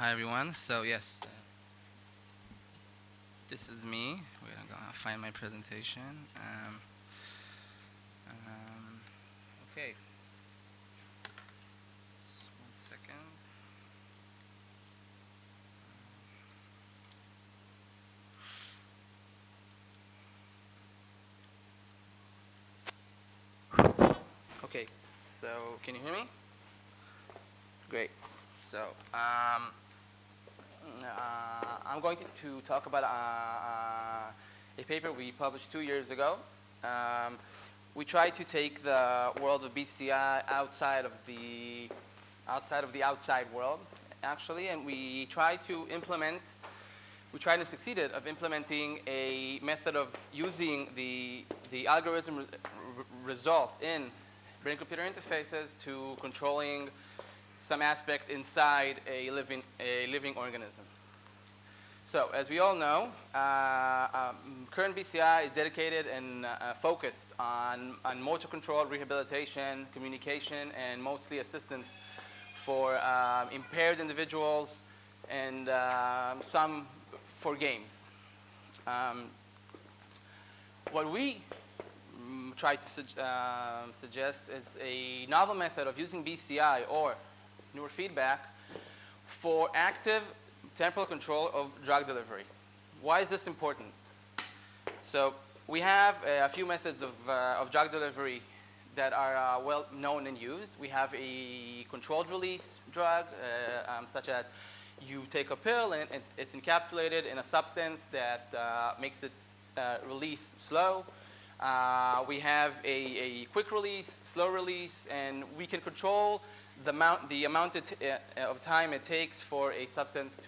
Hi everyone. So yes, this is me. Wait, I'm gonna find my presentation. Um, okay. Just 1 second. Okay. So can you hear me? Great. So I'm going to talk about a paper we published 2 years ago. We tried to take the world of BCI outside of the outside world, actually, and we tried and succeeded of implementing a method of using the algorithm result in brain-computer interfaces to controlling some aspect inside a living organism. So, as we all know, current BCI is dedicated and focused on motor control, rehabilitation, communication, and mostly assistance for impaired individuals and some for games. What we try to suggest is a novel method of using BCI or neurofeedback for active temporal control of drug delivery. Why is this important? So we have a few methods of drug delivery that are well known and used. We have a controlled release drug, such as you take a pill and it's encapsulated in a substance that makes it release slow. We have a quick release, slow release, and we can control the amount of time it takes for a substance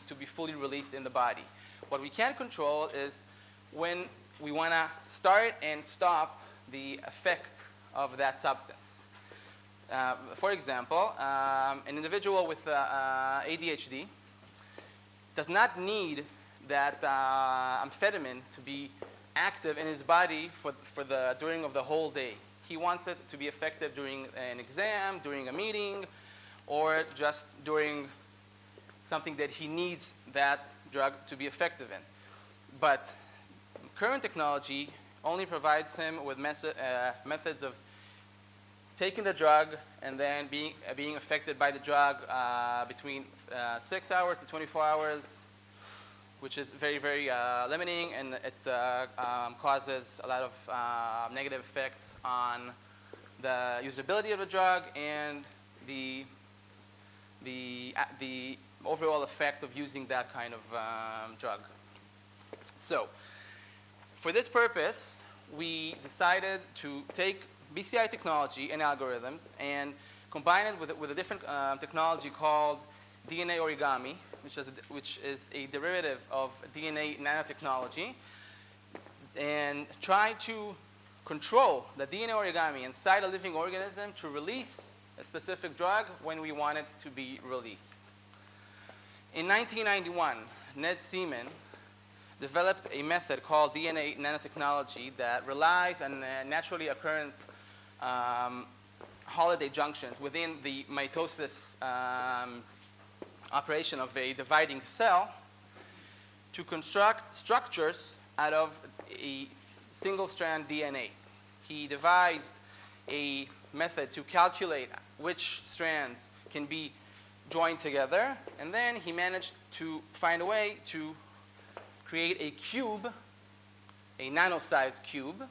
to be fully released in the body. What we can't control is when we want to start and stop the effect of that substance. For example, an individual with ADHD does not need that amphetamine to be active in his body during of the whole day. He wants it to be effective during an exam, during a meeting, or just during something that he needs that drug to be effective in. But current technology only provides him with methods of taking the drug and then being affected by the drug between 6 hours to 24 hours, which is very, very limiting, and it causes a lot of negative effects on the usability of the drug and the overall effect of using that kind of drug. So, for this purpose, we decided to take BCI technology and algorithms and combine it with a different technology called DNA origami, which is a derivative of DNA nanotechnology, and try to control the DNA origami inside a living organism to release a specific drug when we want it to be released. In 1991, Ned Seaman developed a method called DNA nanotechnology that relies on naturally occurrent holiday junctions within the mitosis operation of a dividing cell to construct structures out of a single-strand DNA. He devised a method to calculate which strands can be joined together, and then he managed to find a way to create a cube, a nano-sized cube,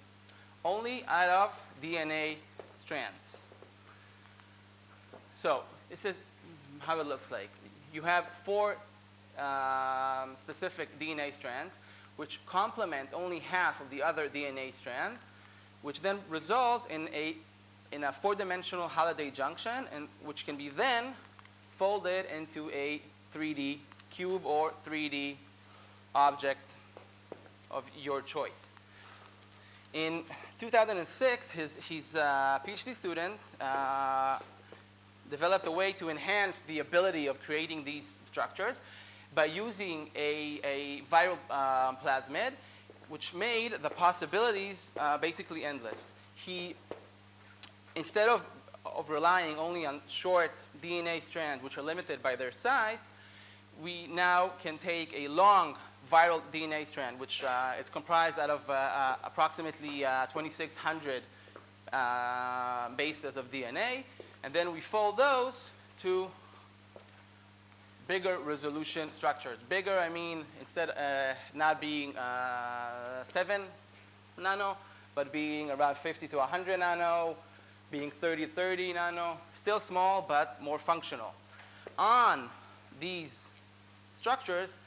only out of DNA strands. So this is how it looks like. You have 4 specific DNA strands, which complement only half of the other DNA strand, which then result in a 4-dimensional holiday junction, and which can be then folded into a 3D cube or 3D object of your choice. In 2006, his PhD student developed a way to enhance the ability of creating these structures by using a viral plasmid, which made the possibilities basically endless. He, instead of relying only on short DNA strands, which are limited by their size, we now can take a long viral DNA strand, which is comprised out of approximately 2,600 bases of DNA, and then we fold those to bigger resolution structures. Bigger, I mean, instead not being 7 nano, but being around 50 to 100 nano, being 30 nano, still small, but more functional. On these structures,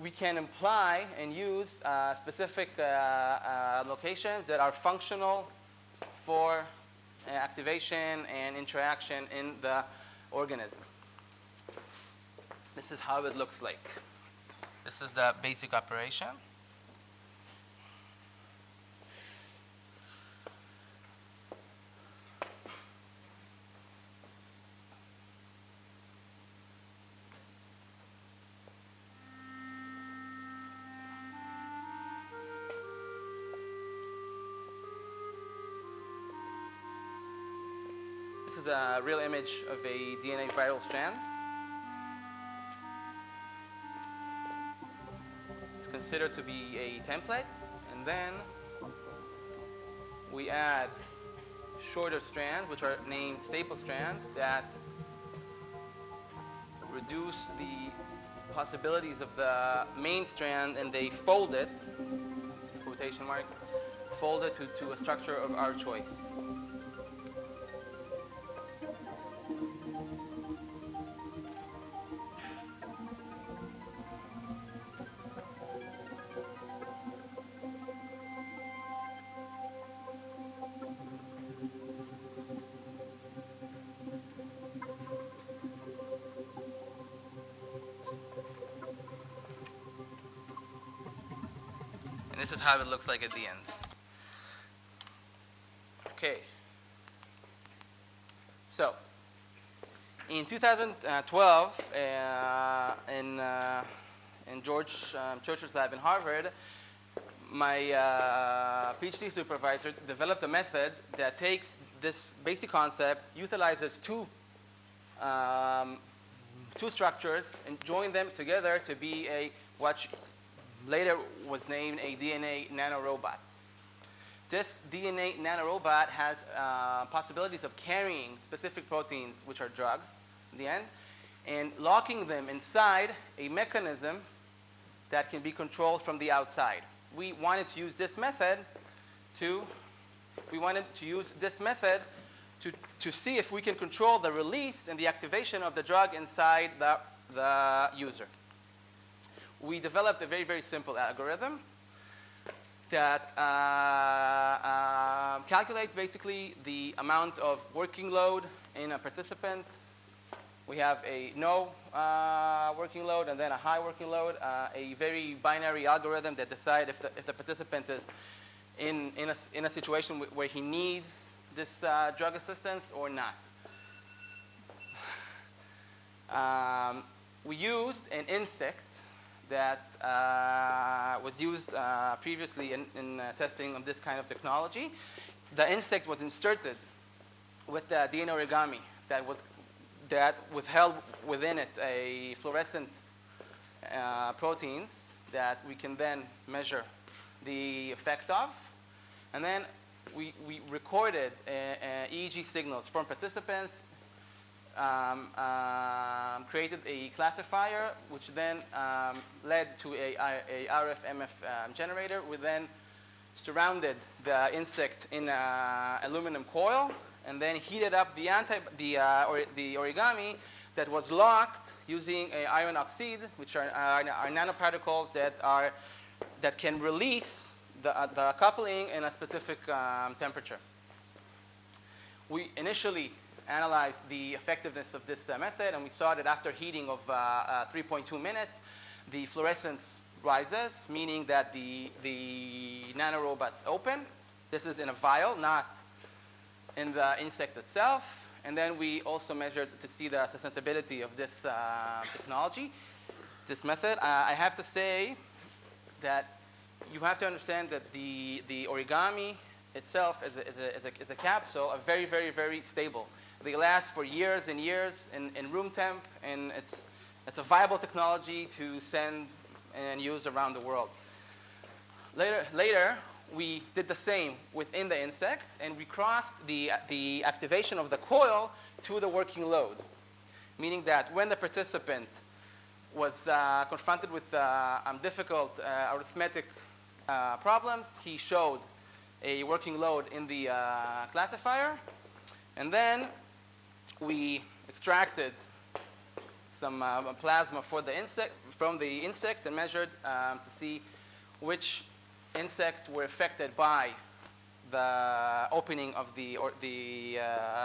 we can apply and use specific locations that are functional for activation and interaction in the organism. This is how it looks like. This is the basic operation. This is a real image of a DNA viral strand. It's considered to be a template, and then we add shorter strands, which are named staple strands, that reduce the possibilities of the main strand, and they fold it, quotation marks, fold it to a structure of our choice. And this is how it looks like at the end. Okay. So, in 2012, in George Church's lab in Harvard, my PhD supervisor developed a method that takes this basic concept, utilizes two structures, and join them together to be what later was named a DNA nanorobot. This DNA nanorobot has possibilities of carrying specific proteins, which are drugs in the end, and locking them inside a mechanism that can be controlled from the outside. We wanted to use this method to see if we can control the release and the activation of the drug inside the user. We developed a very, very simple algorithm that calculates basically the amount of working load in a participant. We have a no working load and then a high working load, a very binary algorithm that decides if the participant is in a situation where he needs this drug assistance or not. We used an insect that was used previously in testing of this kind of technology. The insect was inserted with the DNA origami that withheld within it a fluorescent proteins that we can then measure the effect of. And then we recorded EEG signals from participants, created a classifier, which then led to a RF-MF generator. We then surrounded the insect in an aluminum coil and then heated up the origami that was locked using iron oxide, which are nanoparticles that can release the coupling in a specific temperature. We initially analyzed the effectiveness of this method, and we saw that after heating of 3.2 minutes, the fluorescence rises, meaning that the nanorobot's open. This is in a vial, not in the insect itself. And then we also measured to see the sustainability of this technology, this method. I have to say that you have to understand that the origami itself is a capsule are very, very, very stable. They last for years and years in room temp, and It's a viable technology to send and use around the world. Later, we did the same within the insects, and we crossed the activation of the coil to the working load, meaning that when the participant was confronted with difficult arithmetic problems, he showed a working load in the classifier, and then we extracted some plasma from the insects and measured to see which insects were affected by the opening of the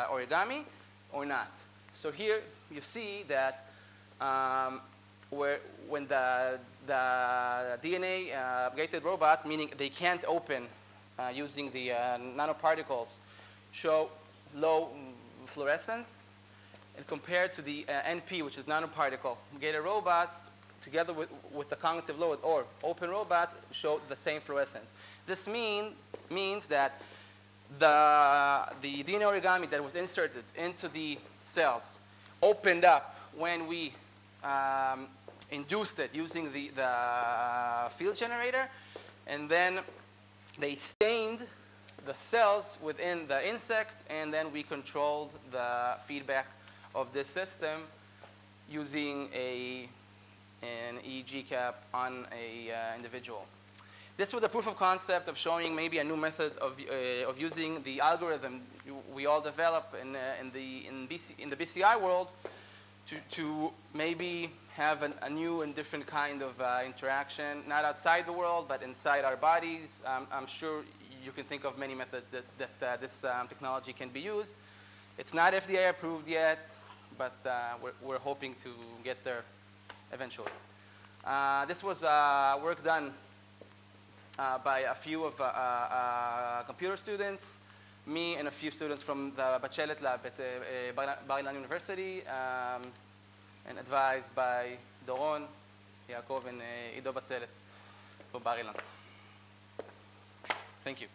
origami or not. So here you see that when the DNA gated robots, meaning they can't open using the nanoparticles, show low fluorescence, and compared to the NP, which is nanoparticle gated robots, together with the cognitive load or open robots, show the same fluorescence. This means that the DNA origami that was inserted into the cells opened up when we induced it using the field generator, and then they stained the cells within the insect, and then we controlled the feedback of this system using an EEG cap on a individual. This was a proof of concept of showing maybe a new method of using the algorithm we all develop in the BCI world to maybe have a new and different kind of interaction, not outside the world, but inside our bodies. I'm sure you can think of many methods that this technology can be used. It's not FDA approved yet, but we're hoping to get there eventually. This was work done by a few of computer students, me and a few students from the Bachelet lab at Bar-Ilan University, and advised by Doron, Yaakov, and Ido Bachelet from Bar-Ilan. Thank you.